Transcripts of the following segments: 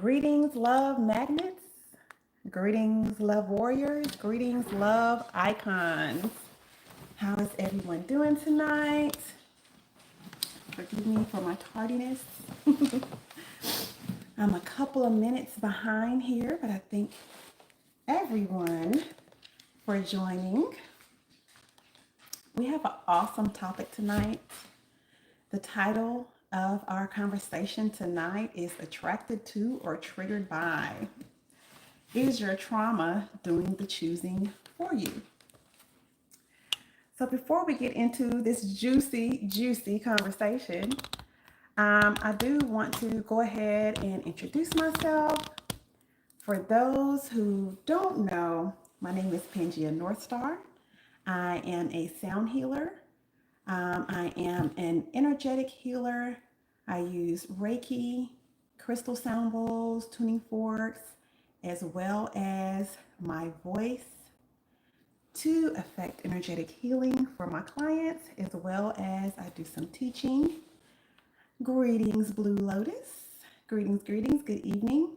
Greetings, love magnets. Greetings, love warriors. Greetings, love icons. How is everyone doing tonight? Forgive me for my tardiness. I'm a couple of minutes behind here, but I thank everyone for joining. We have an awesome topic tonight. The title of our conversation tonight is Attracted to or Triggered by. Is your trauma doing the choosing for you? So before we get into this juicy conversation, I do want to go ahead and introduce myself. For those who don't know, my name is Pangia Northstar. I am a sound healer. I am an energetic healer. I use Reiki, crystal sound bowls, tuning forks, as well as my voice to affect energetic healing for my clients, as well as I do some teaching. Greetings, Blue Lotus. Greetings, good evening.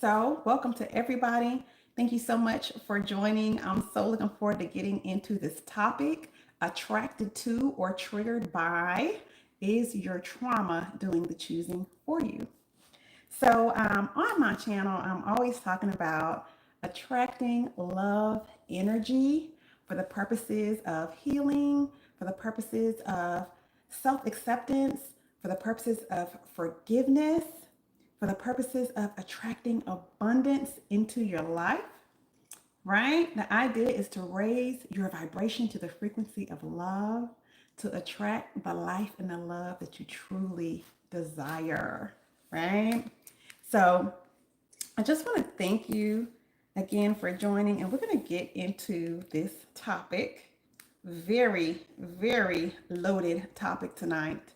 So, welcome to everybody. Thank you so much for joining. I'm so looking forward to getting into this topic. Attracted to or triggered by, is your trauma doing the choosing for you? So on my channel, I'm always talking about attracting love energy for the purposes of healing, for the purposes of self-acceptance, for the purposes of forgiveness, for the purposes of attracting abundance into your life, right? The idea is to raise your vibration to the frequency of love, to attract the life and the love that you truly desire, right? So I just want to thank you again for joining, and we're going to get into this topic. Very loaded topic tonight.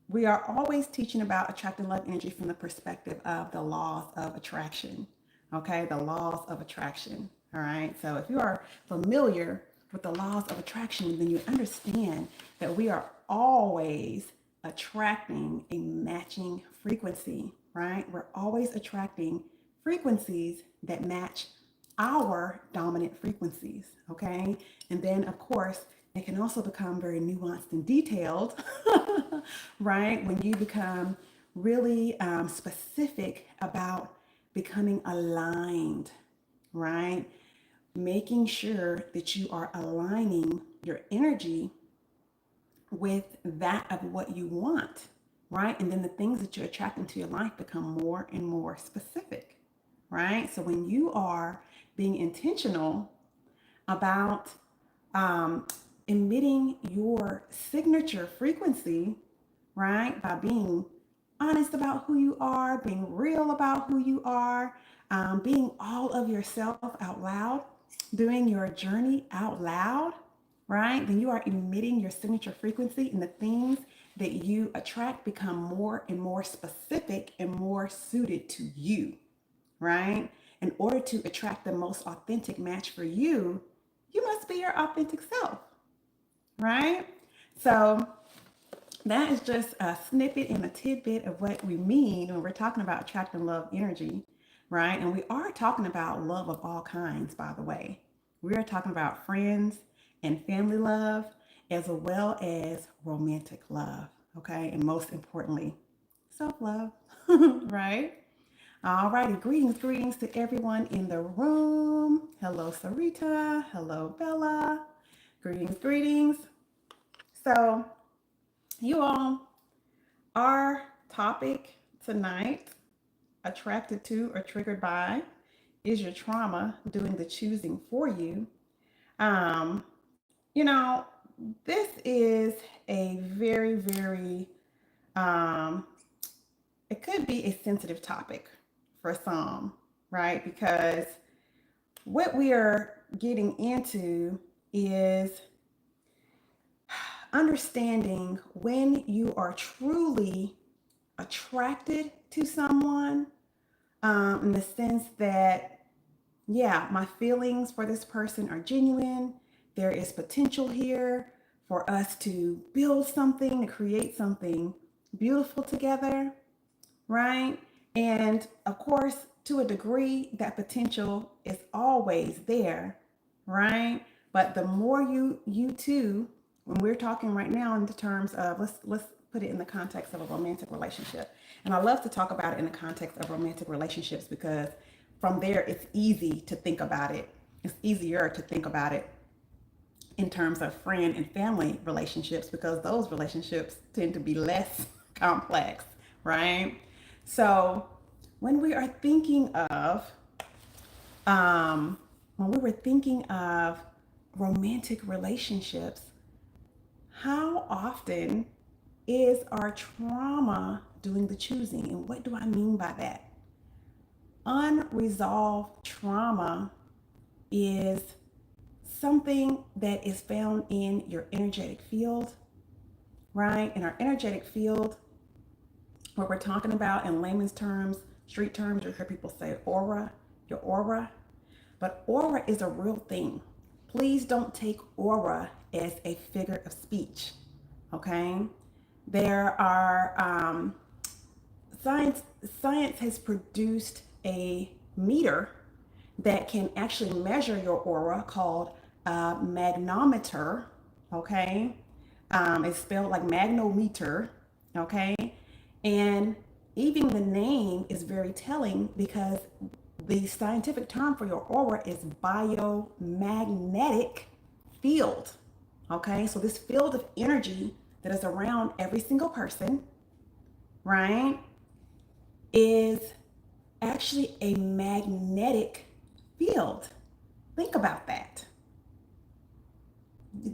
We are always teaching about attracting love energy from the perspective of the laws of attraction. Okay, the laws of attraction. All right, so if you are familiar with the laws of attraction, then you understand that we are always attracting a matching frequency, right? We're always attracting frequencies that match our dominant frequencies, okay? And then, of course, it can also become very nuanced and detailed, right? When you become really specific about becoming aligned, right? Making sure that you are aligning your energy with that of what you want, right? And then the things that you attract into your life become more and more specific, right? So when you are being intentional about emitting your signature frequency, right? By being honest about who you are, being real about who you are, being all of yourself out loud, doing your journey out loud, right? Then you are emitting your signature frequency, and the things that you attract become more and more specific and more suited to you, right? In order to attract the most authentic match for you, you must be your authentic self, right? So that is just a snippet and a tidbit of what we mean when we're talking about attracting love energy, right? And we are talking about love of all kinds, by the way. We are talking about friends and family love, as well as romantic love, okay? And most importantly, self-love, right? All righty, greetings to everyone in the room. Hello, Sarita. Hello, Bella. Greetings. So, you all, our topic tonight, attracted to or triggered by, is your trauma doing the choosing for you? Um, you know, this is a very, um, it could be a sensitive topic for some, right? Because what we are getting into is understanding when you are truly attracted to someone, in the sense that, yeah, my feelings for this person are genuine. There is potential here for us to build something, to create something beautiful together. right? And of course, to a degree, that potential is always there, right? But the more you two, when we're talking right now in the terms of let's put it in the context of a romantic relationship. And I love to talk about it in the context of romantic relationships because from there it's easy to think about it. It's easier to think about it in terms of friend and family relationships because those relationships tend to be less complex, right? So when we are thinking of, um, when we were thinking of romantic relationships, how often is our trauma doing the choosing? And what do I mean by that? Unresolved trauma is something that is found in your energetic field, right? In our energetic field, what we're talking about in layman's terms, street terms, you hear people say aura, your aura. But aura is a real thing. Please don't take aura as a figure of speech, okay? There are, science has produced a meter that can actually measure your aura called a magnometer, okay? It's spelled like magnometer, okay? And even the name is very telling because the scientific term for your aura is biomagnetic field, okay? So this field of energy that is around every single person, right, is actually a magnetic field. Think about that.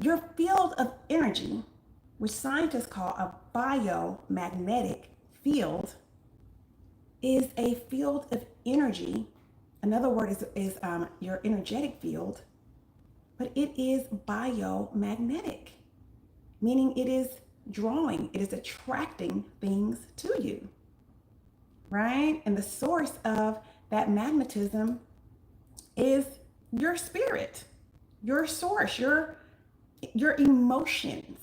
Your field of energy, which scientists call a biomagnetic field, is a field of energy. Another word is your energetic field, but it is biomagnetic, meaning it is drawing, it is attracting things to you, right? And the source of that magnetism is your spirit, your source, your emotions,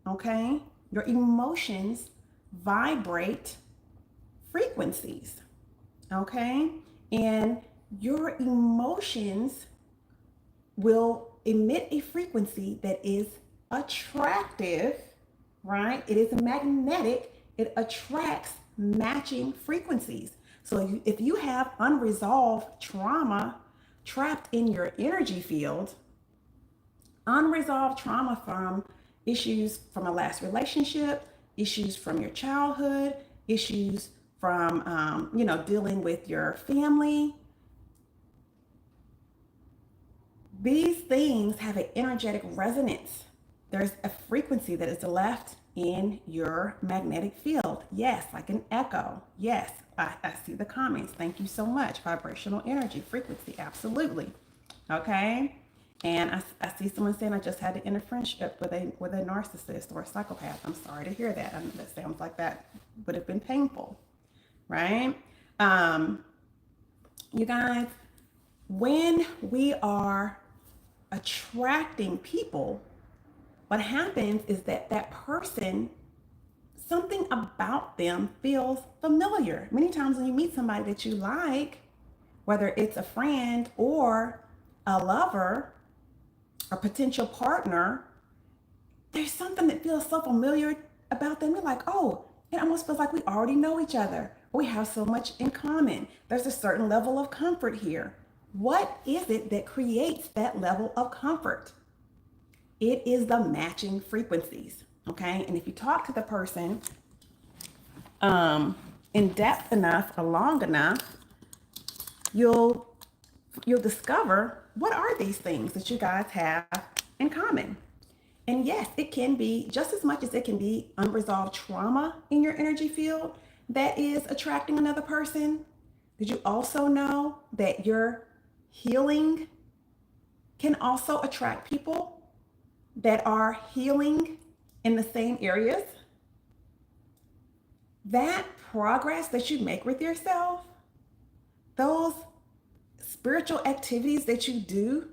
okay? Your emotions vibrate frequencies, okay? And your emotions will emit a frequency that is attractive, right? It is magnetic, it attracts matching frequencies. So if you have unresolved trauma trapped in your energy field, unresolved trauma from issues from a last relationship, issues from your childhood, issues from dealing with your family. These things have an energetic resonance. There's a frequency that is left in your magnetic field. Yes, like an echo. Yes, I see the comments. Thank you so much. Vibrational energy, frequency, absolutely. Okay. And I see someone saying I just had to end a friendship with a narcissist or a psychopath. I'm sorry to hear that. That sounds like that would have been painful, right? You guys, when we are attracting people, what happens is that person, something about them feels familiar. Many times when you meet somebody that you like, whether it's a friend or a lover, a potential partner, there's something that feels so familiar about them. You're like, oh, it almost feels like we already know each other. We have so much in common. There's a certain level of comfort here. What is it that creates that level of comfort? It is the matching frequencies, okay? And if you talk to the person in depth enough or long enough, you'll discover what are these things that you guys have in common. And yes, it can be just as much as it can be unresolved trauma in your energy field that is attracting another person. Did you also know that your healing can also attract people that are healing in the same areas? That progress that you make with yourself, those spiritual activities that you do,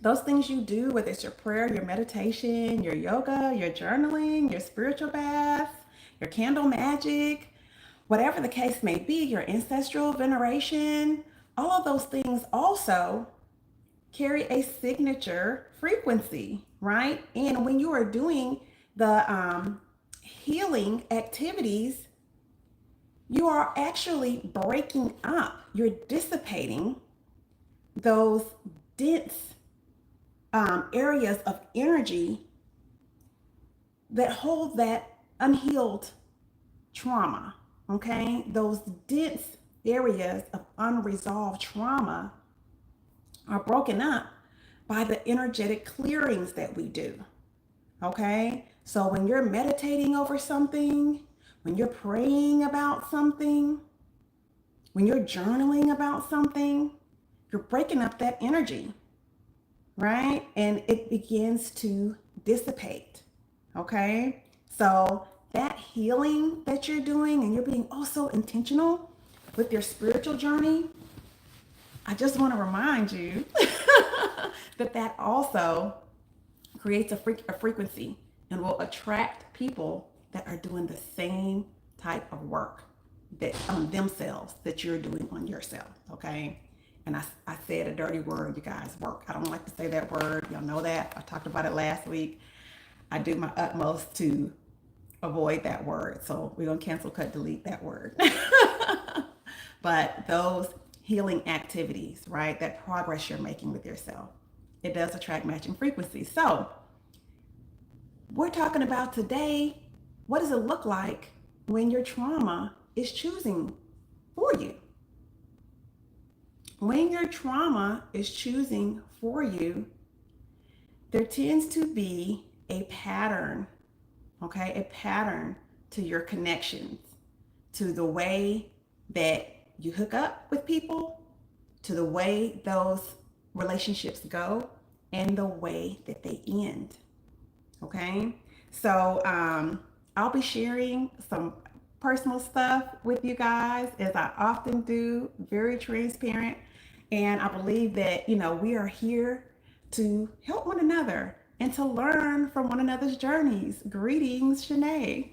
those things you do, whether it's your prayer, your meditation, your yoga, your journaling, your spiritual baths, your candle magic, whatever the case may be, your ancestral veneration, all of those things also carry a signature frequency, right? And when you are doing the healing activities, you are actually breaking up, you're dissipating those dense areas of energy that hold that unhealed trauma, okay? Those dense areas of unresolved trauma are broken up by the energetic clearings that we do, okay? So when you're meditating over something, when you're praying about something, when you're journaling about something, you're breaking up that energy, right? And it begins to dissipate, okay? So that healing that you're doing, and you're being also intentional with your spiritual journey, I just want to remind you that also creates a frequency and will attract people that are doing the same type of work that on themselves that you're doing on yourself, okay? And I said a dirty word, you guys, work. I don't like to say that word. Y'all know that. I talked about it last week. I do my utmost to avoid that word. So we're going to cancel, cut, delete that word. But those healing activities, right? That progress you're making with yourself, it does attract matching frequencies. So we're talking about today, what does it look like when your trauma is choosing for you? When your trauma is choosing for you, there tends to be a pattern, okay? A pattern to your connections, to the way that you hook up with people, to the way those relationships go, and the way that they end, okay? So I'll be sharing some personal stuff with you guys, as I often do, very transparent. And I believe that, we are here to help one another and to learn from one another's journeys. Greetings, Shanae.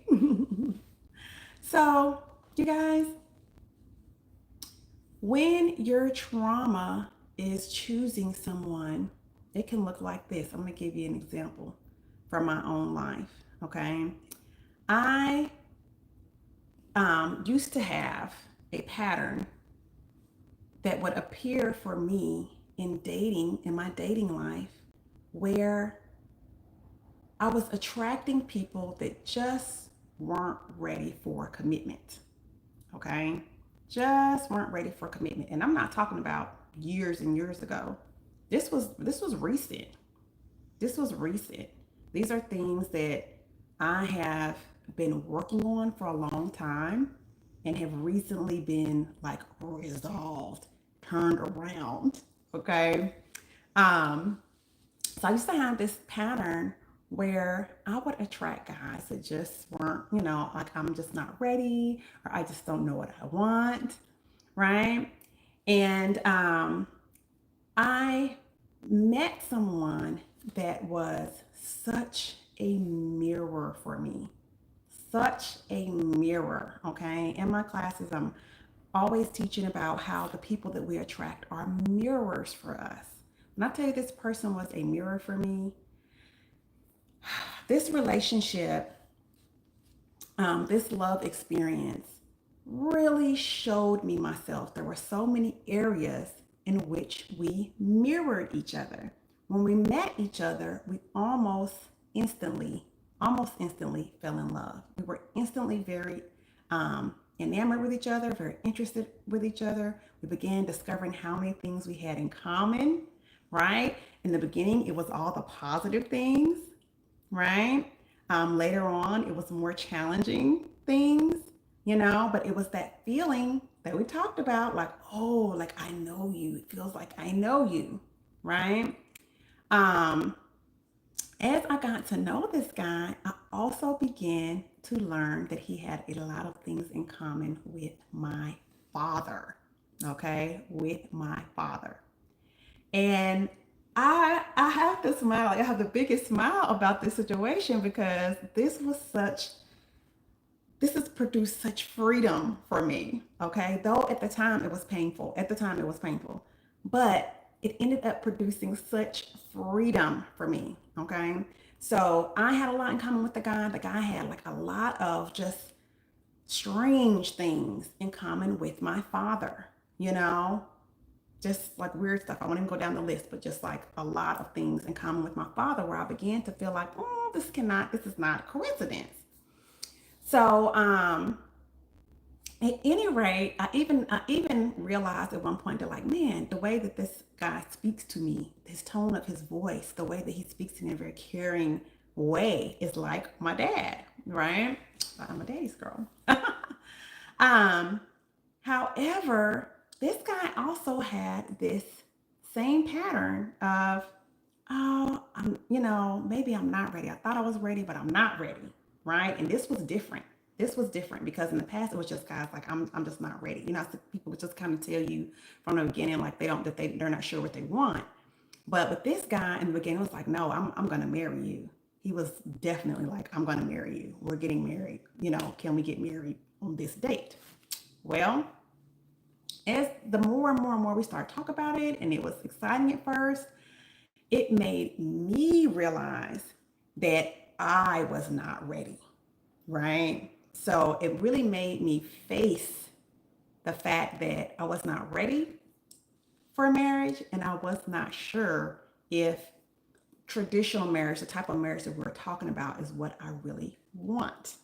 So, you guys, when your trauma is choosing someone, it can look like this. I'm going to give you an example from my own life, okay? I used to have a pattern that would appear for me in my dating life, where I was attracting people that just weren't ready for commitment, okay? Just weren't ready for commitment. And I'm not talking about years and years ago. This was recent. This was recent. These are things that I have been working on for a long time and have recently been like resolved, turned around, okay? So I used to have this pattern where I would attract guys that just weren't, like, I'm just not ready, or I just don't know what I want, right? And I met someone that was such a mirror for me. Such a mirror, okay? In my classes, I'm always teaching about how the people that we attract are mirrors for us. When I tell you this person was a mirror for me, this relationship, this love experience really showed me myself. There were so many areas in which we mirrored each other. When we met each other, we almost instantly fell in love. We were instantly very enamored with each other, very interested with each other. We began discovering how many things we had in common, right? In the beginning, it was all the positive things, right? Later on, it was more challenging things, but it was that feeling that we talked about, like, oh, like I know you. It feels like I know you, right? As I got to know this guy, I also began to learn that he had a lot of things in common with my father, okay? With my father. And I have to smile. I have the biggest smile about this situation because this was such this has produced such freedom for me. Okay. Though at the time it was painful. At the time it was painful. But it ended up producing such freedom for me. Okay. So I had a lot in common with the guy. The guy had like a lot of just strange things in common with my father, you know, just like weird stuff. I won't even go down the list, but just like a lot of things in common with my father where I began to feel like, oh, this is not a coincidence. So, at any rate, I even realized at one point that like, man, the way that this guy speaks to me, his tone of his voice, the way that he speaks to me in a very caring way is like my dad, right? I'm a daddy's girl. um, However, this guy also had this same pattern of, oh, maybe I'm not ready. I thought I was ready, but I'm not ready, right? And this was different. This was different because in the past it was just guys like I'm just not ready. People would just kind of tell you from the beginning like they're not sure what they want. But with this guy in the beginning, it was like, no, I'm gonna marry you. He was definitely like, I'm gonna marry you. We're getting married. Can we get married on this date? Well, as the more and more and more we started talk about it, and it was exciting at first, it made me realize that I was not ready, right? So it really made me face the fact that I was not ready for marriage, and I was not sure if traditional marriage, the type of marriage that we're talking about, is what I really want.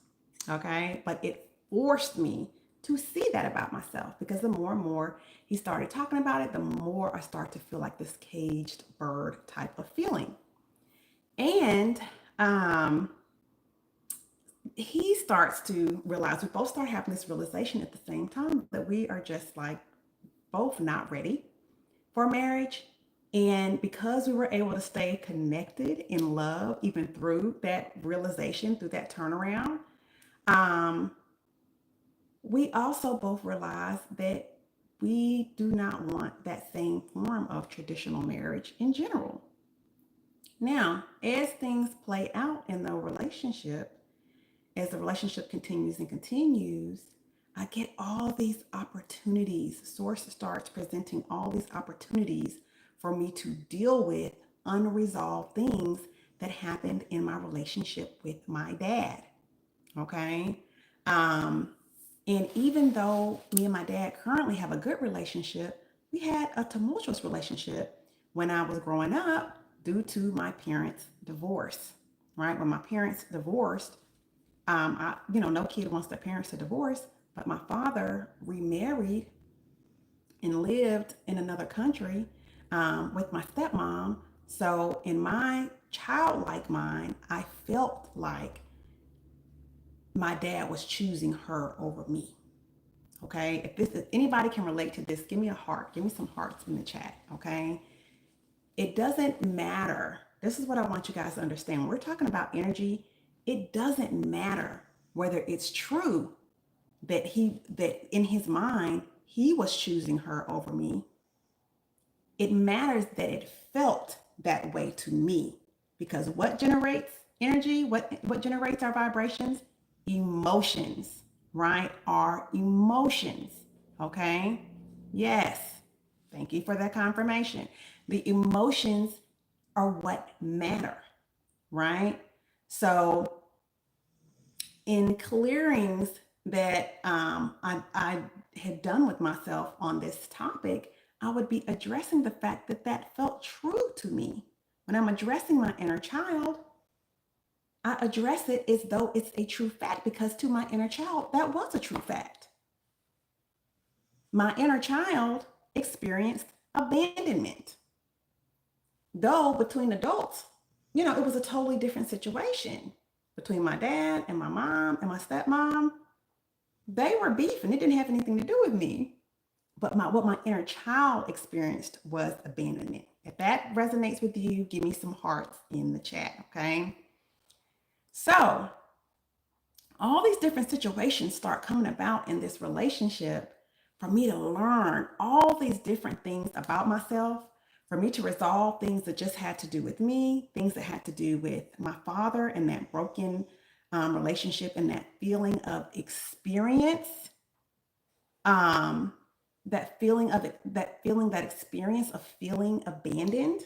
Okay. But it forced me to see that about myself because the more and more he started talking about it, the more I start to feel like this caged bird type of feeling. And um, he starts to realize, we both start having this realization at the same time that we are just like both not ready for marriage. And because we were able to stay connected in love, even through that realization, through that turnaround, um, we also both realize that we do not want that same form of traditional marriage in general. Now, as things play out in the relationship, as the relationship continues and continues, I get all these opportunities. Source starts presenting all these opportunities for me to deal with unresolved things that happened in my relationship with my dad. Okay. Um, and even though me and my dad currently have a good relationship, we had a tumultuous relationship when I was growing up due to my parents' divorce. Right. When my parents divorced, no kid wants their parents to divorce, but my father remarried and lived in another country with my stepmom. So in my childlike mind, I felt like my dad was choosing her over me. Okay. If anybody can relate to this, give me a heart. Give me some hearts in the chat. Okay. It doesn't matter. This is what I want you guys to understand. When we're talking about energy, it doesn't matter whether it's true that in his mind he was choosing her over me. It matters that it felt that way to me, because what generates energy, what generates our vibrations? Emotions, right? Our emotions. Okay. Yes, thank you for that confirmation. The emotions are what matter, right? So in clearings that I had done with myself on this topic, I would be addressing the fact that that felt true to me. When I'm addressing my inner child, I address it as though it's a true fact, because to my inner child, that was a true fact. My inner child experienced abandonment. Though between adults, it was a totally different situation. Between my dad and my mom and my stepmom, they were beefing. It didn't have anything to do with me. But what my inner child experienced was abandonment. If that resonates with you, give me some hearts in the chat, okay? So all these different situations start coming about in this relationship for me to learn all these different things about myself, for me to resolve things that just had to do with me, things that had to do with my father and that broken relationship and that feeling of experience, um, that feeling of it, that experience of feeling abandoned,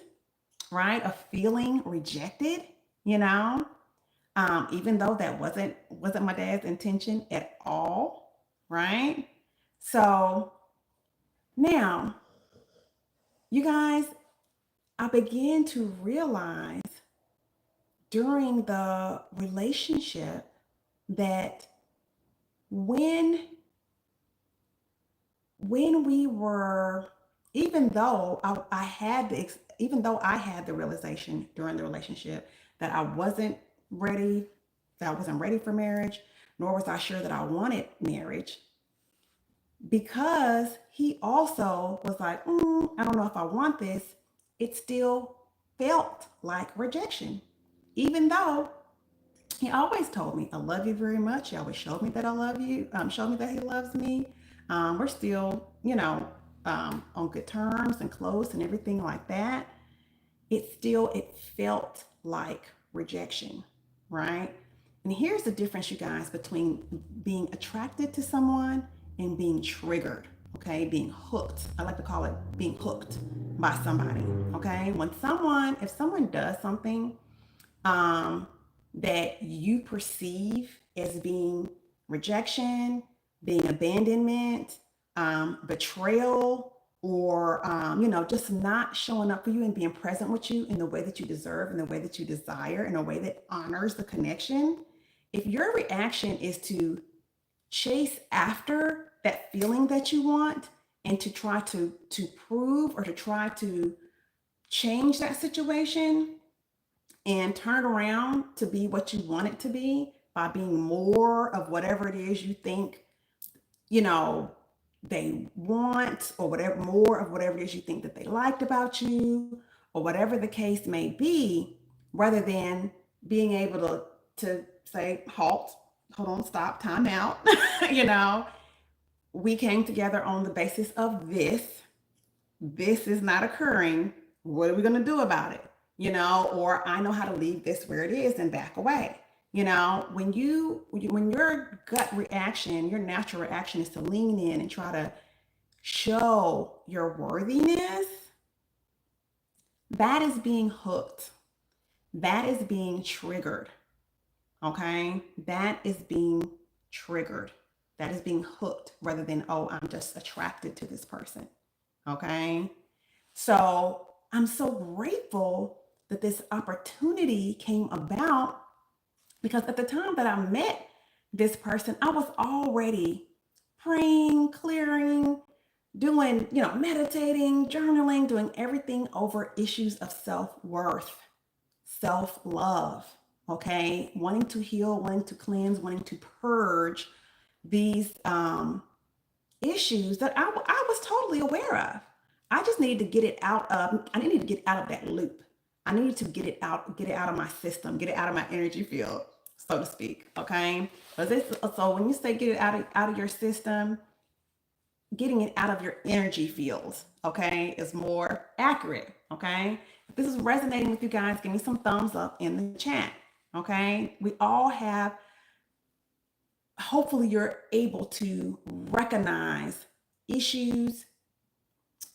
right? Of feeling rejected, you know, even though that wasn't my dad's intention at all, right? So now, you guys, I began to realize during the relationship that when we were, even though I had even though I had the realization during the relationship that ready I wasn't ready for marriage, nor was I sure that I wanted marriage, because he also was like, I don't know if I want this. It still felt like rejection, even though he always told me, I love you very much. He always showed me that I love you, showed me that he loves me. We're still, on good terms and close and everything like that. It felt like rejection, right? And here's the difference, you guys, between being attracted to someone and being triggered, okay? Being hooked. I like to call it being hooked by somebody, okay? If someone does something um, that you perceive as being rejection, being abandonment, betrayal, or just not showing up for you and being present with you in the way that you deserve, in the way that you desire, in a way that honors the connection. If your reaction is to chase after that feeling that you want and to try to prove or to try to change that situation and turn it around to be what you want it to be by being more of whatever it is you think, you know, they want, or whatever, more of whatever it is you think that they liked about you, or whatever the case may be, rather than being able to say, hold on, stop, time out. you know, we came together on the basis of this. This is not occurring. What are we going to do about it? Or I know how to leave this where it is and back away. When your gut reaction, your natural reaction is to lean in and try to show your worthiness, that is being hooked. That is being triggered. Okay? That is being triggered. That is being hooked rather than, oh, I'm just attracted to this person. Okay? So I'm so grateful that this opportunity came about, because at the time that I met this person, I was already praying, clearing, doing, meditating, journaling, doing everything over issues of self-worth, self-love, okay? Wanting to heal, wanting to cleanse, wanting to purge these issues that I was totally aware of. I just needed to I needed to get out of that loop. I needed to get it out of my system, get it out of my energy field, so to speak. Okay. So when you say get it out of your system, getting it out of your energy fields, okay, is more accurate. Okay. If this is resonating with you guys, give me some thumbs up in the chat. Okay. We all have, hopefully you're able to recognize issues,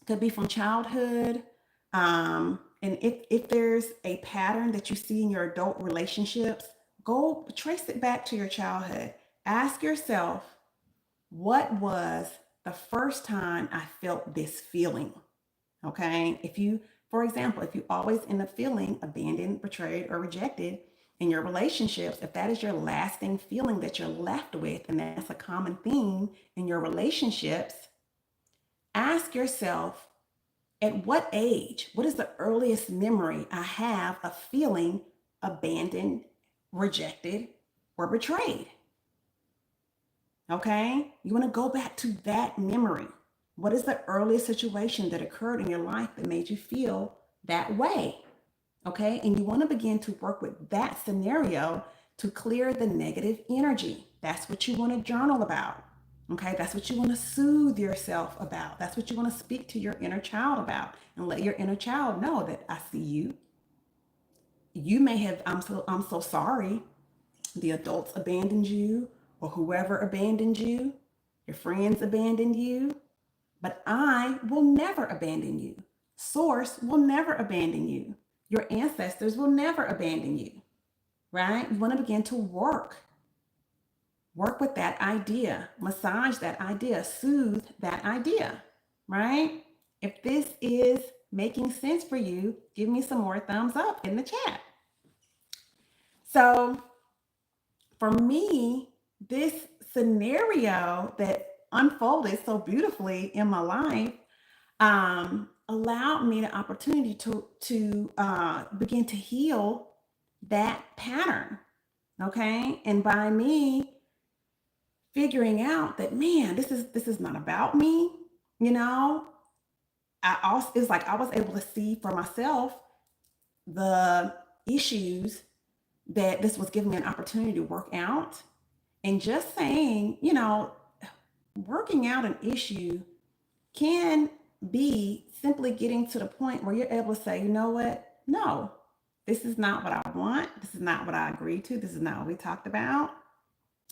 could be from childhood. And if there's a pattern that you see in your adult relationships, go trace it back to your childhood. Ask yourself, what was the first time I felt this feeling? Okay. For example, if you always end up feeling abandoned, betrayed, or rejected in your relationships, if that is your lasting feeling that you're left with, and that's a common theme in your relationships, ask yourself, at what age, what is the earliest memory I have of feeling abandoned, rejected, or betrayed? Okay? You want to go back to that memory. What is the earliest situation that occurred in your life that made you feel that way? Okay? And you want to begin to work with that scenario to clear the negative energy. That's what you want to journal about. Okay, that's what you want to soothe yourself about. That's what you want to speak to your inner child about, and let your inner child know that I see you. You may have, I'm so sorry the adults abandoned you, or whoever abandoned you, your friends abandoned you, but I will never abandon you. Source will never abandon you. Your ancestors will never abandon you, right? You want to begin to work with that idea, massage that idea, soothe that idea, right? If this is making sense for you, give me some more thumbs up in the chat. So for me, this scenario that unfolded so beautifully in my life allowed me the opportunity to begin to heal that pattern. Okay, and by me figuring out that, man, this is not about me, you know, it's like I was able to see for myself the issues that this was giving me an opportunity to work out. And just saying, working out an issue can be simply getting to the point where you're able to say, you know what? No, this is not what I want. This is not what I agreed to. This is not what we talked about.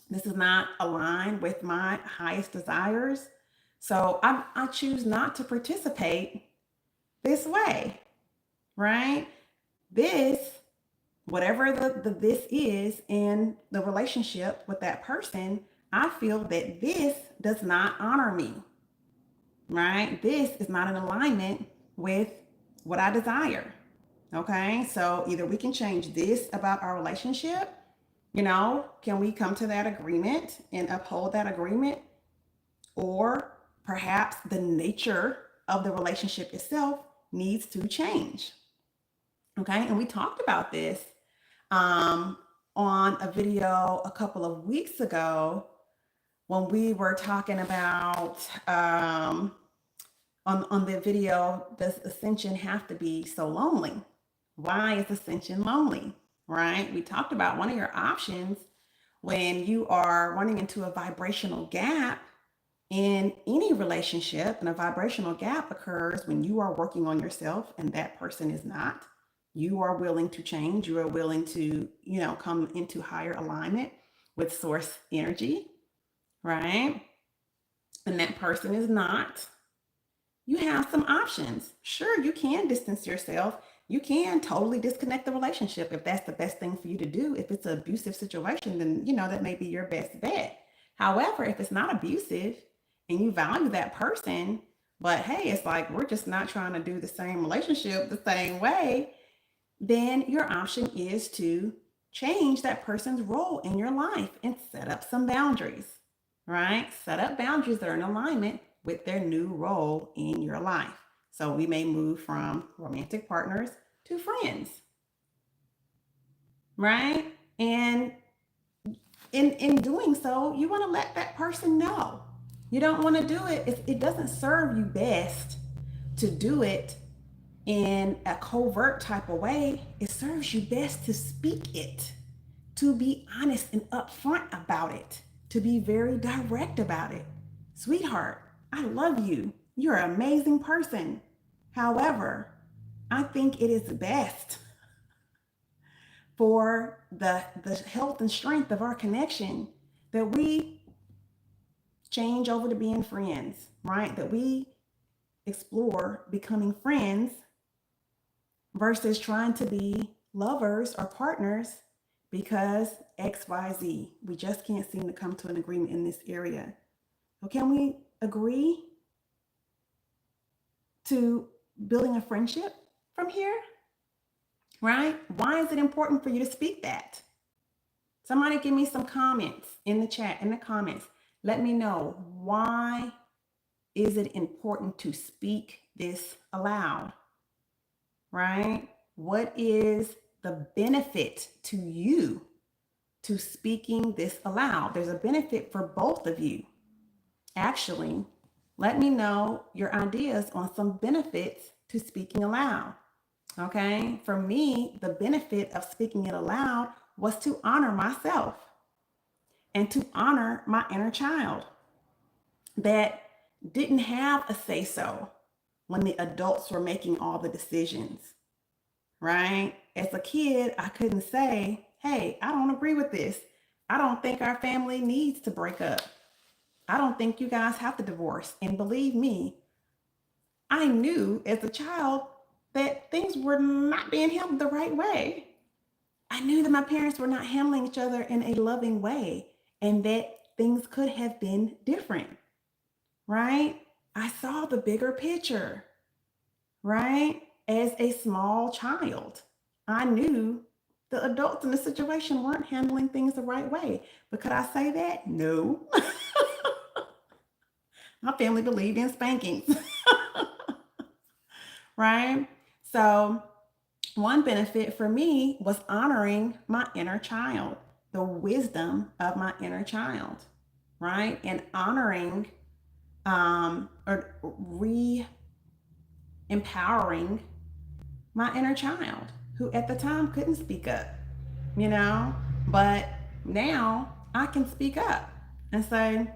This is not aligned with my highest desires. So I choose not to participate this way, right? This, whatever this is in the relationship with that person, I feel that this does not honor me, right? This is not in alignment with what I desire. Okay, so either we can change this about our relationship, can we come to that agreement and uphold that agreement? Or perhaps the nature of the relationship itself needs to change. Okay, and we talked about this on a video a couple of weeks ago when we were talking about on the video, does ascension have to be so lonely? Why is ascension lonely? Right? We talked about one of your options when you are running into a vibrational gap in any relationship, and a vibrational gap occurs when you are working on yourself and that person is not. You are willing to change. You are willing to, come into higher alignment with source energy, right? And that person is not. You have some options. Sure, you can distance yourself. You can totally disconnect the relationship if that's the best thing for you to do. If it's an abusive situation, then, that may be your best bet. However, if it's not abusive and you value that person, but hey, it's like we're just not trying to do the same relationship the same way, then your option is to change that person's role in your life and set up some boundaries, right? Set up boundaries that are in alignment with their new role in your life. So we may move from romantic partners to friends, right? And in doing so, you want to let that person know. You don't want to do it. It doesn't serve you best to do it in a covert type of way. It serves you best to speak it, to be honest and upfront about it, to be very direct about it. Sweetheart, I love you. You're an amazing person. However, I think it is best for the health and strength of our connection that we change over to being friends, right? That we explore becoming friends versus trying to be lovers or partners because XYZ. We just can't seem to come to an agreement in this area. So can we agree to building a friendship from here? Right? Why is it important for you to speak that? Somebody give me some comments in the chat, in the comments. Let me know, why is it important to speak this aloud? Right? What is the benefit to you to speaking this aloud? There's a benefit for both of you. Actually, let me know your ideas on some benefits to speaking aloud. Okay, for me, the benefit of speaking it aloud was to honor myself and to honor my inner child that didn't have a say-so when the adults were making all the decisions, right? As a kid, I couldn't say, hey, I don't agree with this. I don't think our family needs to break up. I don't think you guys have to divorce. And believe me, I knew as a child that things were not being handled the right way. I knew that my parents were not handling each other in a loving way and that things could have been different, right? I saw the bigger picture, right? As a small child, I knew the adults in the situation weren't handling things the right way. But could I say that? No. My family believed in spankings, right? So, one benefit for me was honoring my inner child, the wisdom of my inner child, right? And honoring or re empowering my inner child who at the time couldn't speak up, you know, but now I can speak up and say,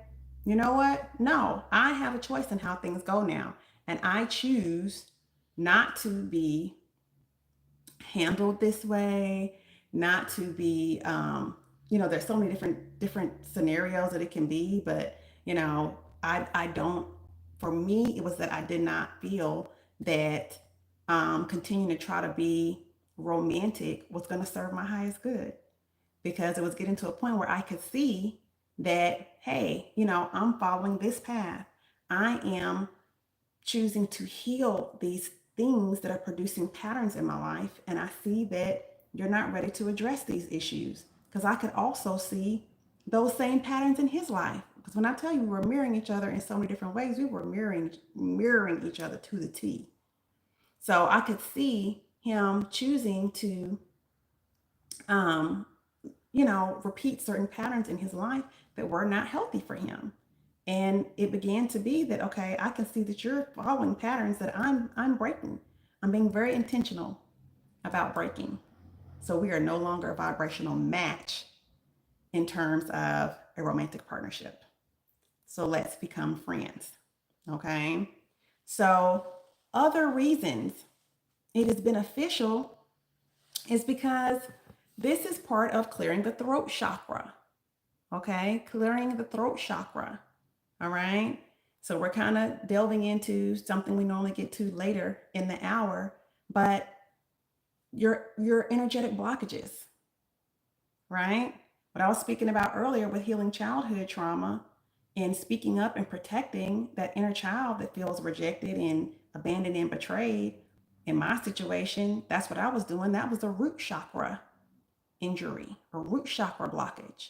you know what? No, I have a choice in how things go now. And I choose not to be handled this way, not to be, there's so many different scenarios that it can be, but I don't. For me, it was that I did not feel that continuing to try to be romantic was going to serve my highest good because it was getting to a point where I could see that, hey, I'm following this path. I am choosing to heal these things that are producing patterns in my life. And I see that you're not ready to address these issues because I could also see those same patterns in his life. Because when I tell you we were mirroring each other in so many different ways, we were mirroring each other to the T. So I could see him choosing to, um, repeat certain patterns in his life that were not healthy for him. And it began to be that, okay, I can see that you're following patterns that I'm breaking. I'm being very intentional about breaking. So we are no longer a vibrational match in terms of a romantic partnership. So let's become friends. Okay. So other reasons it is beneficial is because this is part of clearing the throat chakra. Okay. Clearing the throat chakra. All right. So we're kind of delving into something we normally get to later in the hour, but your energetic blockages, right? What I was speaking about earlier with healing childhood trauma and speaking up and protecting that inner child that feels rejected and abandoned and betrayed. In my situation, that's what I was doing. That was a root chakra injury or root chakra blockage.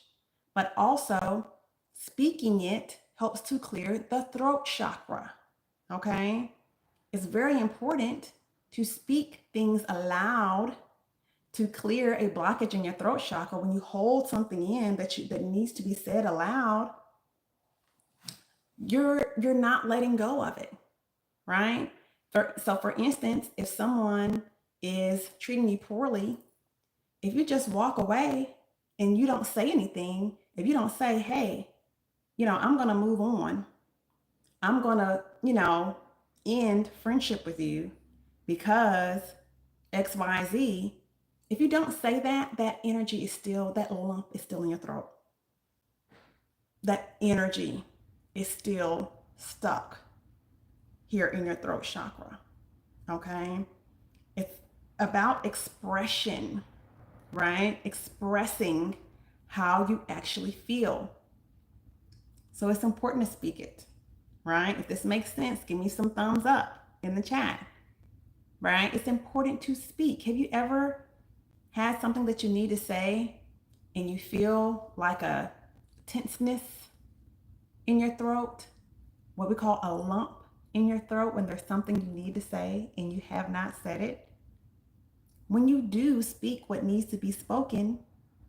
But also, speaking it helps to clear the throat chakra. Okay? It's very important to speak things aloud to clear a blockage in your throat chakra. When you hold something in that needs to be said aloud, you're not letting go of it, right? So for instance, if someone is treating you poorly, if you just walk away and you don't say anything, if you don't say, hey, I'm going to move on, I'm going to, end friendship with you because XYZ, if you don't say that, that energy is still, that lump is still in your throat. That energy is still stuck here in your throat chakra. Okay? It's about expression, right? Expressing how you actually feel. So it's important to speak it, right? If this makes sense, give me some thumbs up in the chat, right? It's important to speak. Have you ever had something that you need to say and you feel like a tenseness in your throat, what we call a lump in your throat when there's something you need to say and you have not said it? When you do speak what needs to be spoken,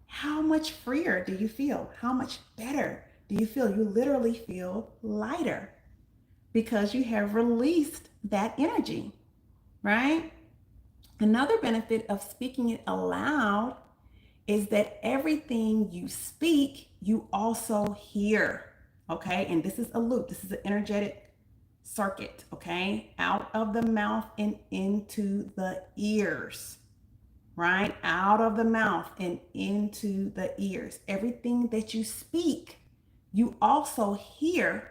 how much freer do you feel? How much better do you feel? You literally feel lighter because you have released that energy, right? Another benefit of speaking it aloud is that everything you speak, you also hear, okay? And this is a loop. This is an energetic circuit, okay? Out of the mouth and into the ears. right? Out of the mouth and into the ears. Everything that you speak, you also hear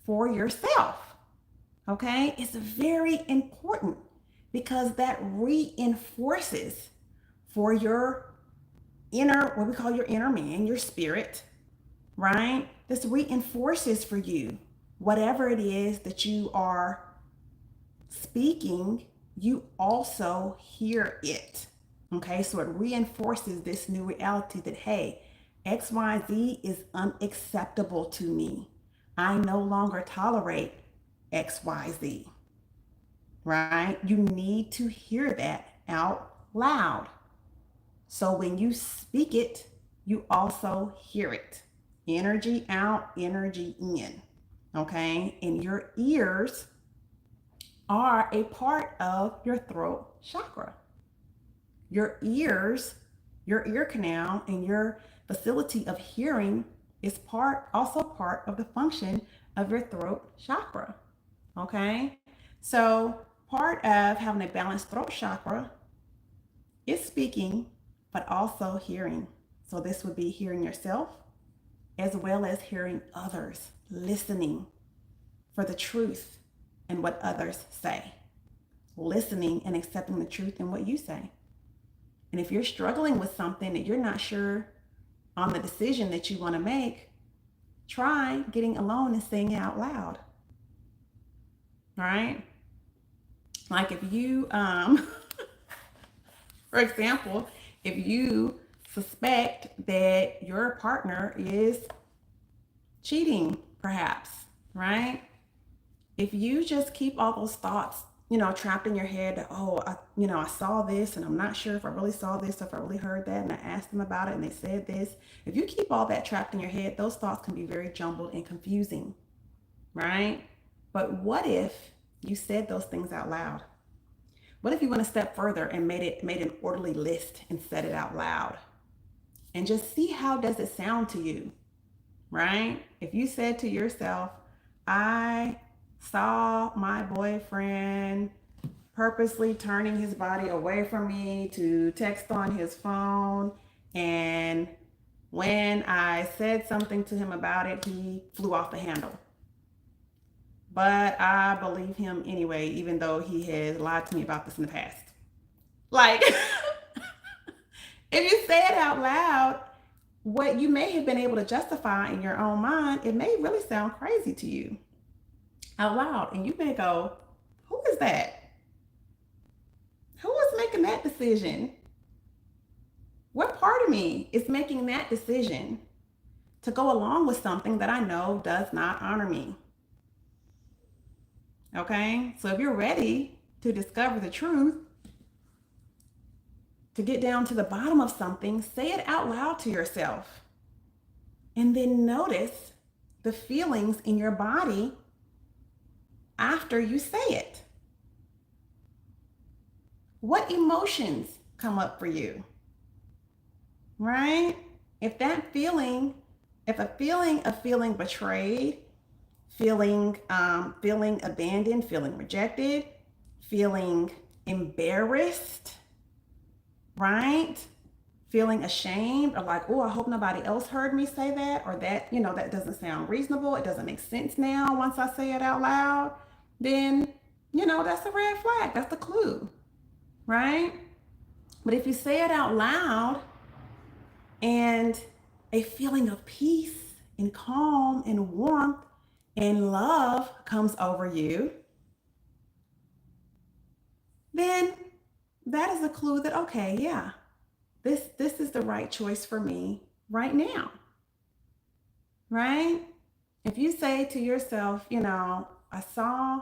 for yourself. Okay? It's very important because that reinforces for your inner, what we call your inner man, your spirit, right? This reinforces for you whatever it is that you are speaking, you also hear it. Okay, so it reinforces this new reality that, hey, XYZ is unacceptable to me. I no longer tolerate XYZ, right? You need to hear that out loud. So when you speak it, you also hear it. Energy out, energy in. Okay, and your ears are a part of your throat chakra. Your ears, your ear canal, and your facility of hearing is also part of the function of your throat chakra. Okay, so part of having a balanced throat chakra is speaking, but also hearing. So this would be hearing yourself as well as hearing others, listening for the truth in what others say, listening and accepting the truth in what you say. And if you're struggling with something that you're not sure on the decision that you want to make, try getting alone and saying it out loud. Right? Like if you, for example, if you suspect that your partner is cheating, perhaps, right? If you just keep all those thoughts, trapped in your head that, oh, I saw this and I'm not sure if I really saw this, if I really heard that, and I asked them about it and they said this. If you keep all that trapped in your head, those thoughts can be very jumbled and confusing, right? But what if you said those things out loud? What if you went a step further and made an orderly list and said it out loud? And just see how does it sound to you, right? If you said to yourself, I saw my boyfriend purposely turning his body away from me to text on his phone, and when I said something to him about it, he flew off the handle. But I believe him anyway, even though he has lied to me about this in the past. Like, if you say it out loud, what you may have been able to justify in your own mind, it may really sound crazy to you out loud. And you may go, who is that? Who is making that decision? What part of me is making that decision to go along with something that I know does not honor me? Okay, so if you're ready to discover the truth, to get down to the bottom of something, say it out loud to yourself. And then notice the feelings in your body after you say it. What emotions come up for you? Right? If a feeling of feeling betrayed, feeling abandoned, feeling rejected, feeling embarrassed, right? Feeling ashamed, or like, oh, I hope nobody else heard me say that, or that, that doesn't sound reasonable. It doesn't make sense now once I say it out loud. Then, that's a red flag. That's the clue, right? But if you say it out loud and a feeling of peace and calm and warmth and love comes over you, then that is a clue that, okay, yeah, this is the right choice for me right now, right? If you say to yourself, I saw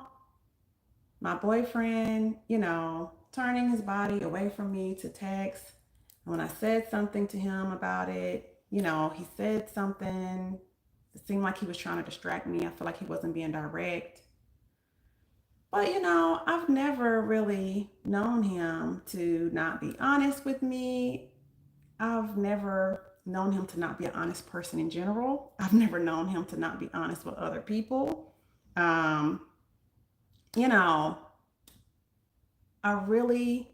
my boyfriend, turning his body away from me to text. And when I said something to him about it, he said something. It seemed like he was trying to distract me. I feel like he wasn't being direct. But, I've never really known him to not be honest with me. I've never known him to not be an honest person in general. I've never known him to not be honest with other people. I really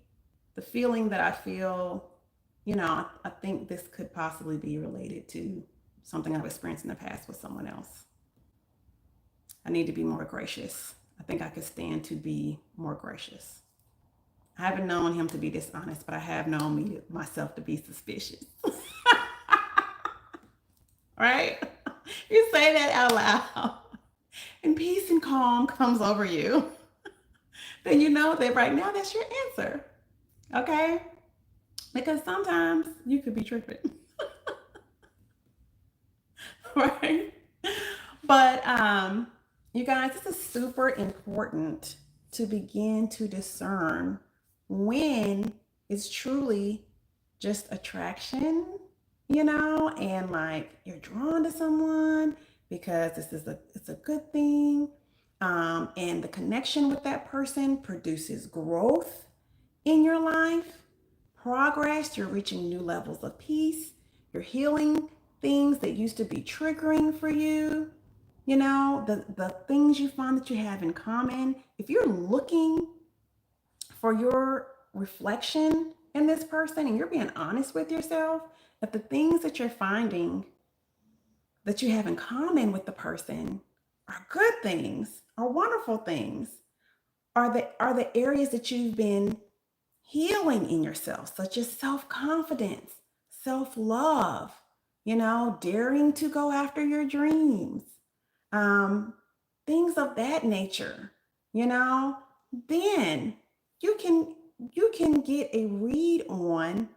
the feeling that I feel, I think this could possibly be related to something I've experienced in the past with someone else. I need to be more gracious. I think I could stand to be more gracious. I haven't known him to be dishonest, but I have known myself to be suspicious. Right? You say that out loud, and peace and calm comes over you. Then you know that right now that's your answer. Okay? Because sometimes you could be tripping. Right? But you guys, this is super important to begin to discern when it's truly just attraction, and like you're drawn to someone because it's a good thing. And the connection with that person produces growth in your life, progress, you're reaching new levels of peace, you're healing things that used to be triggering for you, the things you find that you have in common. If you're looking for your reflection in this person and you're being honest with yourself, if the things that you're finding that you have in common with the person are good things, are wonderful things, are the areas that you've been healing in yourself, such as self-confidence, self-love, daring to go after your dreams, um, things of that nature, then you can you can get a read on,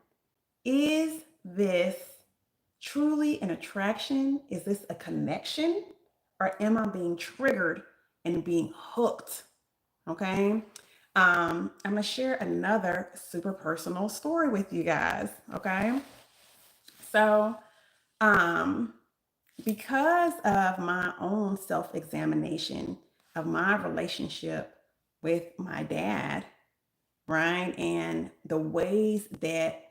is this truly an attraction? Is this a connection? Or am I being triggered and being hooked? Okay. I'm going to share another super personal story with you guys. Okay. So, um, because of my own self examination of my relationship with my dad, right? And the ways that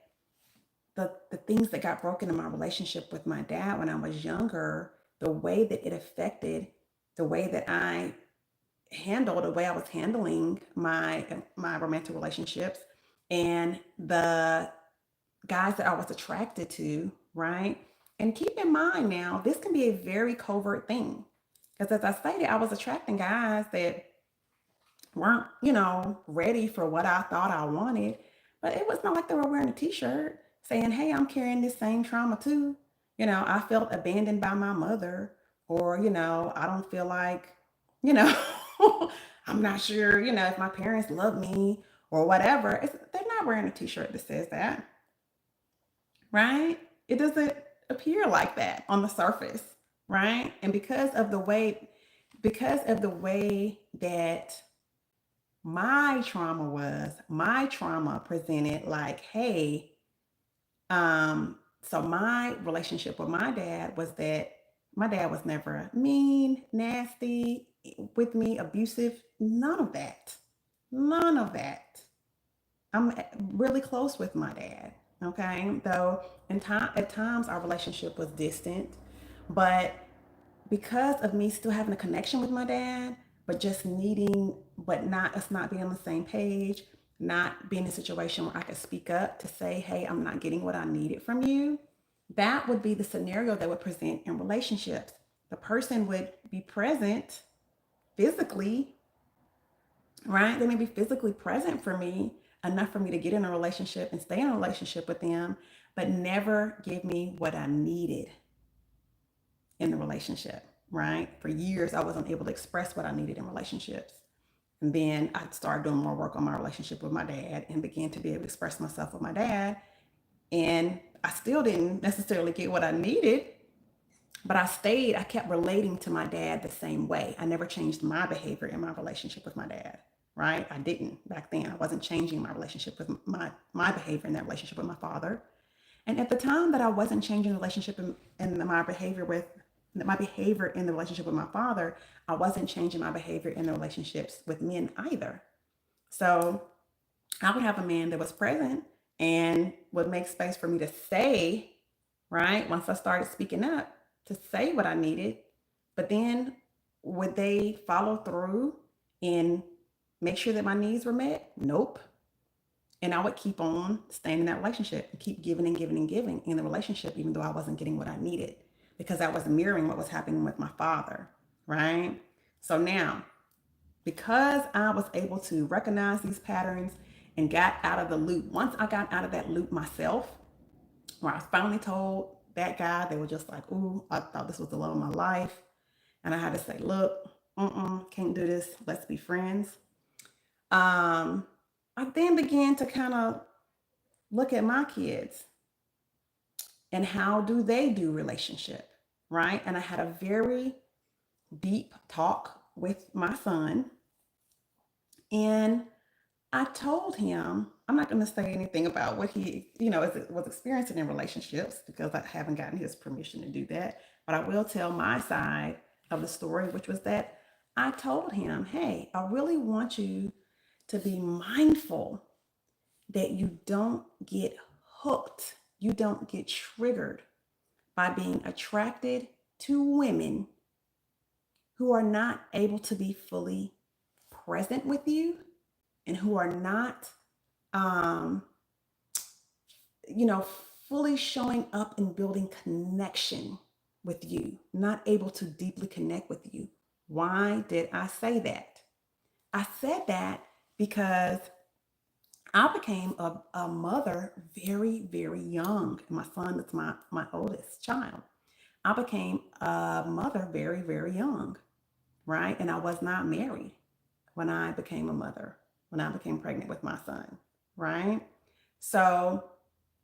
the things that got broken in my relationship with my dad when I was younger, the way that it affected the way that the way I was handling my romantic relationships and the guys that I was attracted to, right? And keep in mind now, this can be a very covert thing. Because as I stated, I was attracting guys that weren't, ready for what I thought I wanted. But it was not like they were wearing a t-shirt saying, hey, I'm carrying this same trauma too. I felt abandoned by my mother, or, I don't feel like, you know, I'm not sure, if my parents love me or whatever. They're not wearing a t-shirt that says that, right? It doesn't appear like that on the surface, right? And because of the way that my trauma presented like, hey, so my relationship with my dad was that my dad was never mean, nasty with me, abusive, none of that. None of that. I'm really close with my dad. Okay. Though at times our relationship was distant, but because of me still having a connection with my dad, but just needing, but not us not being on the same page, not being in a situation where I could speak up to say, hey, I'm not getting what I needed from you. That would be the scenario that would present in relationships. The person would be present physically, right? They may be physically present for me enough for me to get in a relationship and stay in a relationship with them, but never give me what I needed in the relationship, right? For years, I wasn't able to express what I needed in relationships. And then I started doing more work on my relationship with my dad and began to be able to express myself with my dad. And I still didn't necessarily get what I needed, but I kept relating to my dad the same way. I never changed my behavior in my relationship with my dad, right? I didn't back then. I wasn't changing my relationship with my behavior in that relationship with my father. And at the time that I wasn't changing the relationship and my behavior in the relationship with my father, I wasn't changing my behavior in the relationships with men either. So I would have a man that was present and would make space for me to say, right, once I started speaking up, to say what I needed. But then would they follow through and make sure that my needs were met? Nope. And I would keep on staying in that relationship and keep giving and giving and giving in the relationship, even though I wasn't getting what I needed because I was mirroring what was happening with my father, right? So now, because I was able to recognize these patterns and got out of the loop, once I got out of that loop myself, where I finally told that guy, they were just like, ooh, I thought this was the love of my life. And I had to say, look, can't do this. Let's be friends. I then began to kind of look at my kids and how do they do relationship, right? And I had a very deep talk with my son, and I told him, I'm not going to say anything about what he, was experiencing in relationships because I haven't gotten his permission to do that. But I will tell my side of the story, which was that I told him, hey, I really want you to be mindful that you don't get hooked, you don't get triggered by being attracted to women who are not able to be fully present with you and who are not, um, you know, fully showing up and building connection with you, not able to deeply connect with you. Why did I say that? I said that because I became a mother very, very young. My son is my oldest child. I became a mother very, very young, right? And I was not married when I became a mother, when I became pregnant with my son, right? So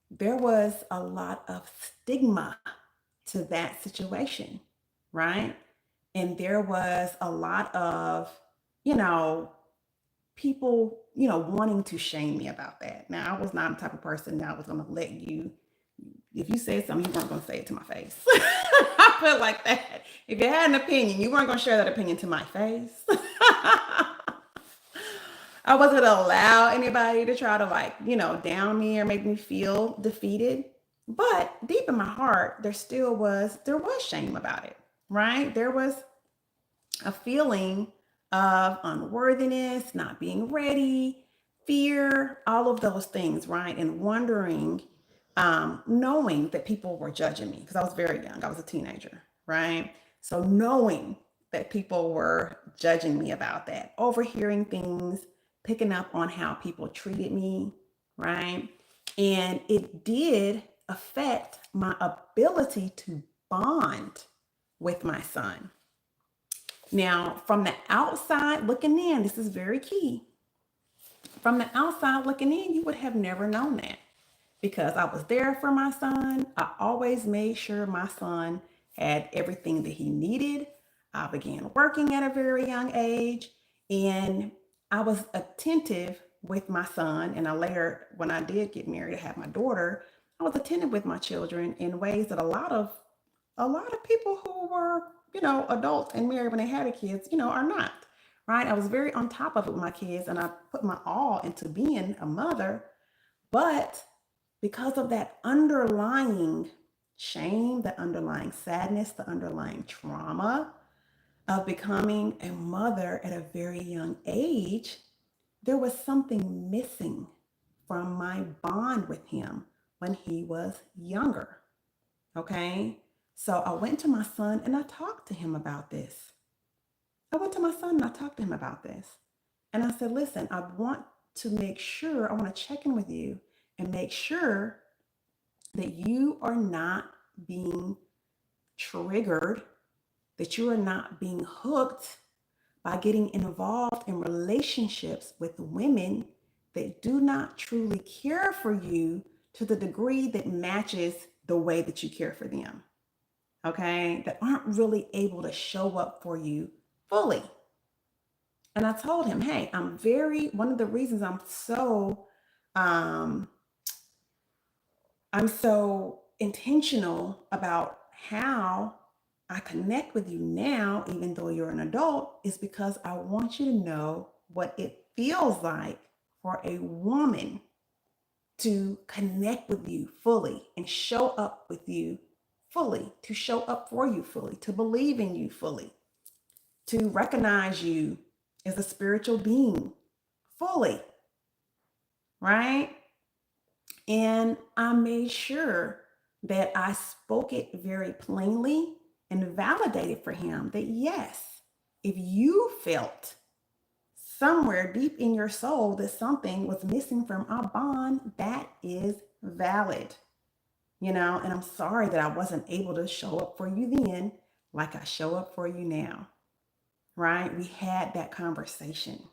there was a lot of stigma to that situation, right? And there was a lot of, you know, people, wanting to shame me about that. Now, I was not the type of person that was going to let you, if you said something, you weren't going to say it to my face. I feel like that. If you had an opinion, you weren't going to share that opinion to my face. I wasn't gonna allow anybody to try to down me or make me feel defeated. But deep in my heart, there was shame about it, right? There was a feeling of unworthiness, not being ready, fear, all of those things, right? And wondering, knowing that people were judging me because I was very young. I was a teenager, right? So knowing that people were judging me about that, overhearing things, picking up on how people treated me, right? And it did affect my ability to bond with my son. Now, from the outside looking in, this is very key. From the outside looking in, you would have never known that because I was there for my son. I always made sure my son had everything that he needed. I began working at a very young age and I was attentive with my son. And I later, when I did get married, I had my daughter, I was attentive with my children in ways that a lot of people who were, adults and married when they had kids, are not, right? I was very on top of it with my kids and I put my all into being a mother. But because of that underlying shame, the underlying sadness, the underlying trauma of becoming a mother at a very young age, there was something missing from my bond with him when he was younger. Okay. So I went to my son and I talked to him about this. I went to my son and I talked to him about this. And I said, listen, I want to make sure, I want to check in with you and make sure that you are not being triggered, that you are not being hooked by getting involved in relationships with women that do not truly care for you to the degree that matches the way that you care for them. Okay, that aren't really able to show up for you fully. And I told him, hey, one of the reasons um, I'm so intentional about how I connect with you now, even though you're an adult, is because I want you to know what it feels like for a woman to connect with you fully and show up with you fully, to show up for you fully, to believe in you fully, to recognize you as a spiritual being fully. right? And I made sure that I spoke it very plainly and validated for him that yes, if you felt somewhere deep in your soul that something was missing from our bond, that is valid, and I'm sorry that I wasn't able to show up for you then like I show up for you now, right? We had that conversation.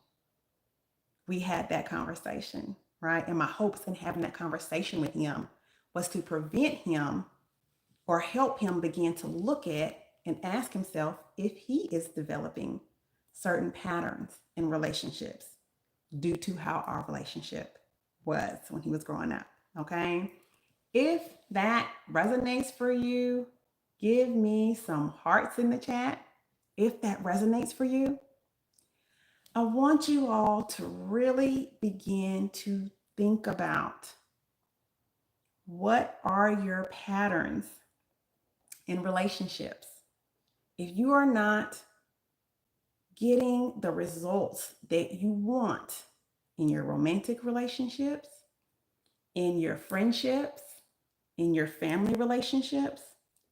Right? And my hopes in having that conversation with him was to prevent him or help him begin to look at and ask himself if he is developing certain patterns in relationships due to how our relationship was when he was growing up. Okay. If that resonates for you, give me some hearts in the chat. If that resonates for you, I want you all to really begin to think about what are your patterns in relationships. If you are not getting the results that you want in your romantic relationships, in your friendships, in your family relationships,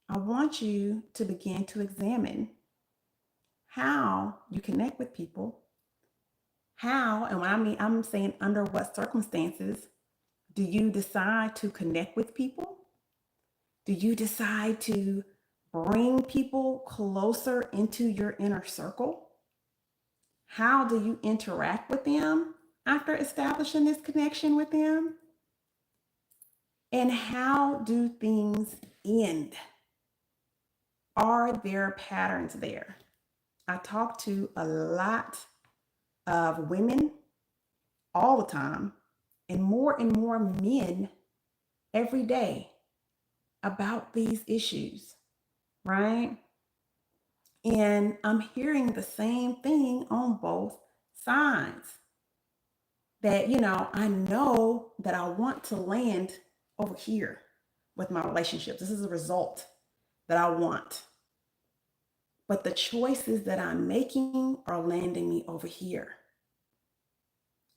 I want you to begin to examine how you connect with people. How, and when I mean, I'm saying under what circumstances do you decide to connect with people? Do you decide to bring people closer into your inner circle? How do you interact with them after establishing this connection with them? And how do things end? Are there patterns there? I talk to a lot of women all the time and more men every day about these issues, right? And I'm hearing the same thing on both sides that, I know that I want to land over here with my relationships. This is a result that I want. But the choices that I'm making are landing me over here.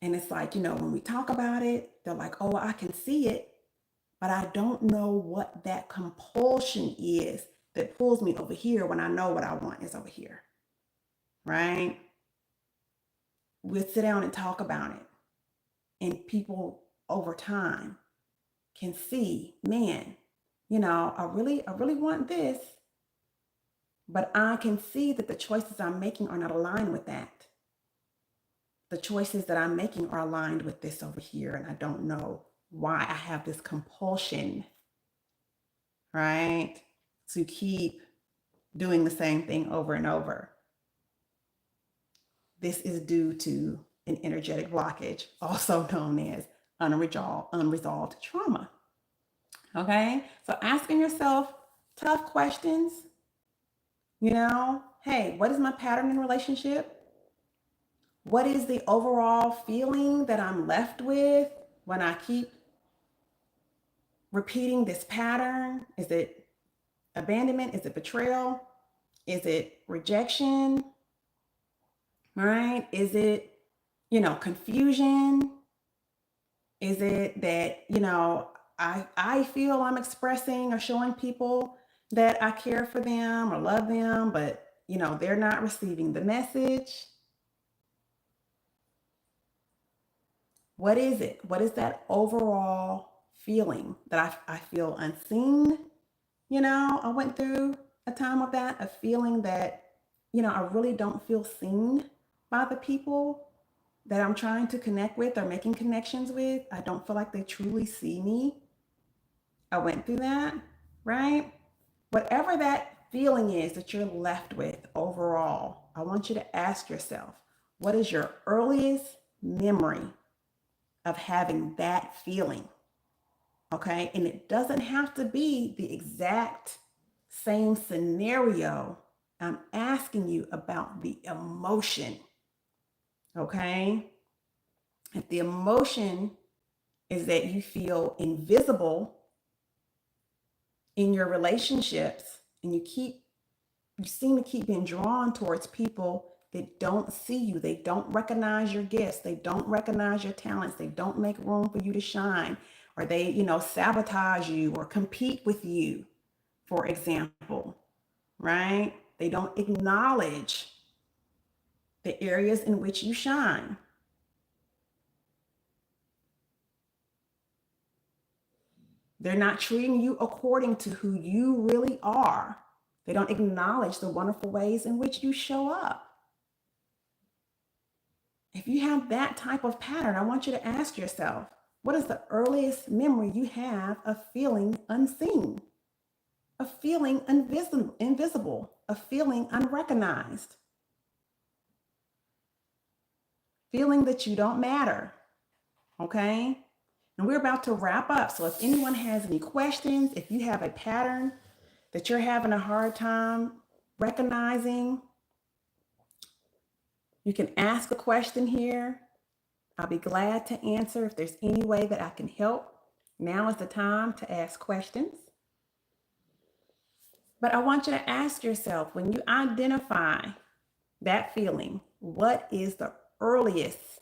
And it's like, when we talk about it, they're like, oh, I can see it, but I don't know what that compulsion is that pulls me over here when I know what I want is over here, right? We'll sit down and talk about it. And people over time can see, man, I really want this, but I can see that the choices I'm making are not aligned with that. The choices that I'm making are aligned with this over here, and I don't know why I have this compulsion, right, to keep doing the same thing over and over. This is due to an energetic blockage, also known as unresolved trauma. Okay, so asking yourself tough questions, hey, what is my pattern in relationship? What is the overall feeling that I'm left with when I keep repeating this pattern? Is it abandonment? Is it betrayal? Is it rejection? Right? Is it, confusion? Is it that, I feel I'm expressing or showing people that I care for them or love them, but, they're not receiving the message? What is it? What is that overall feeling that I feel unseen? I went through a time of that, a feeling that, I really don't feel seen by the people that I'm trying to connect with or making connections with. I don't feel like they truly see me. I went through that, right? Whatever that feeling is that you're left with overall, I want you to ask yourself, what is your earliest memory of having that feeling? Okay, and it doesn't have to be the exact same scenario. I'm asking you about the emotion. Okay, if the emotion is that you feel invisible in your relationships and you seem to keep being drawn towards people that don't see you. They don't recognize your gifts. They don't recognize your talents. They don't make room for you to shine, or they, sabotage you or compete with you, for example, right? They don't acknowledge the areas in which you shine. They're not treating you according to who you really are. They don't acknowledge the wonderful ways in which you show up. If you have that type of pattern, I want you to ask yourself, what is the earliest memory you have of feeling unseen, of feeling invisible, of feeling unrecognized, feeling that you don't matter? Okay? And we're about to wrap up. So if anyone has any questions, if you have a pattern that you're having a hard time recognizing, you can ask a question here. I'll be glad to answer if there's any way that I can help. Now is the time to ask questions. But I want you to ask yourself, when you identify that feeling, what is the earliest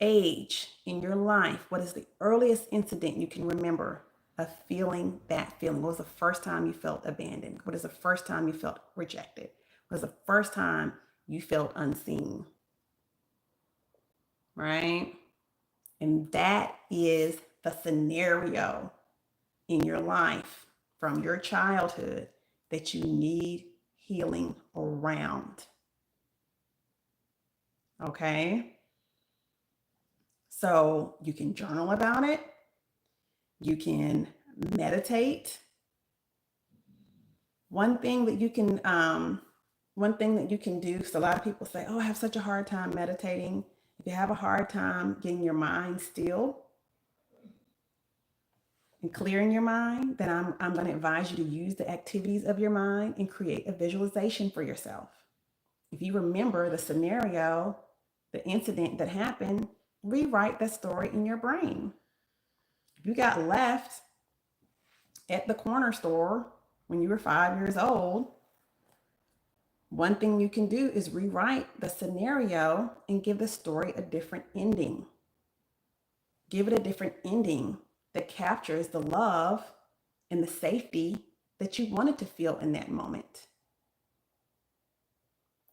age in your life? What is the earliest incident you can remember of feeling that feeling? What was the first time you felt abandoned? What is the first time you felt rejected? What was the first time you felt unseen? Right? And that is the scenario in your life from your childhood that you need healing around. Okay? So you can journal about it. You can meditate. One thing that you can do, because a lot of people say, oh, I have such a hard time meditating. If you have a hard time getting your mind still and clearing your mind, then I'm going to advise you to use the activities of your mind and create a visualization for yourself. If you remember the scenario, the incident that happened, rewrite the story in your brain. If you got left at the corner store when you were 5 years old, one thing you can do is rewrite the scenario and give the story a different ending. Give it a different ending that captures the love and the safety that you wanted to feel in that moment.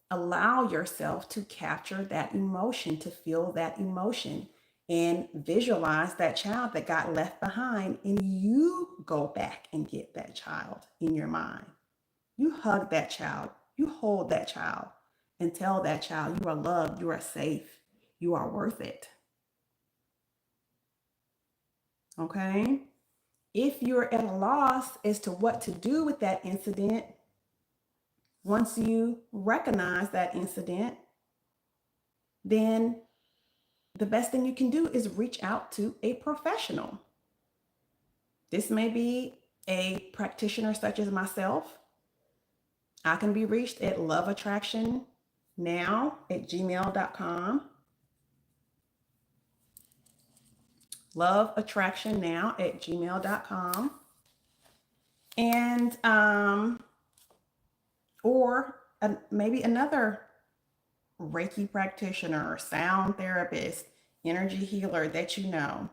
Allow yourself to capture that emotion, to feel that emotion, and visualize that child that got left behind, and you go back and get that child in your mind. You hug that child, you hold that child, and tell that child you are loved, you are safe, you are worth it. Okay? If you're at a loss as to what to do with that incident, once you recognize that incident, then the best thing you can do is reach out to a professional. This may be a practitioner such as myself. I can be reached at loveattractionnow@gmail.com. Loveattractionnow@gmail.com. And or maybe another Reiki practitioner, sound therapist, energy healer that you know,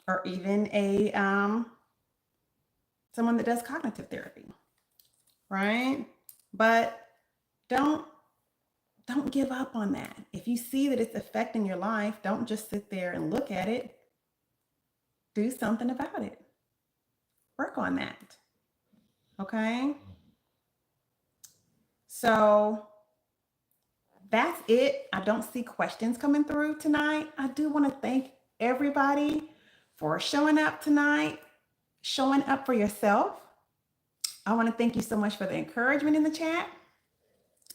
or even a someone that does cognitive therapy, right? But don't give up on that. If you see that it's affecting your life, don't just sit there and look at it. Do something about it. Work on that. Okay? So that's it. I don't see questions coming through tonight. I do want to thank everybody for showing up tonight, showing up for yourself. I want to thank you so much for the encouragement in the chat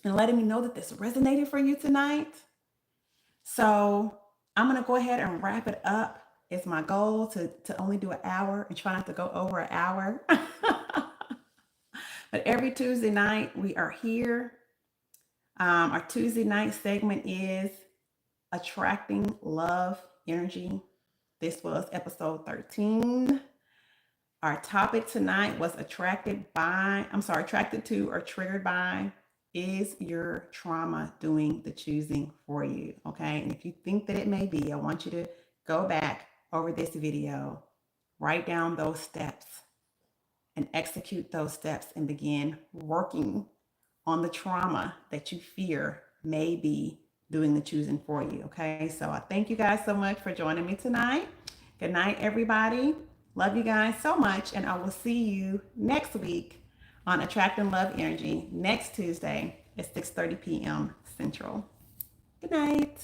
and letting me know that this resonated for you tonight. So I'm going to go ahead and wrap it up. It's my goal to only do an hour and try not to go over an hour. But every Tuesday night we are here. Our Tuesday night segment is Attracting Love Energy. This was episode 13. Our topic tonight was attracted to or triggered by Is your trauma doing the choosing for you? Okay. And if you think that it may be, I want you to go back over this video, write down those steps, and execute those steps and begin working on the trauma that you fear may be doing the choosing for you. Okay. So I thank you guys so much for joining me tonight. Good night, everybody. Love you guys so much. And I will see you next week on Attract and Love Energy next Tuesday at 6:30 p.m. Central. Good night.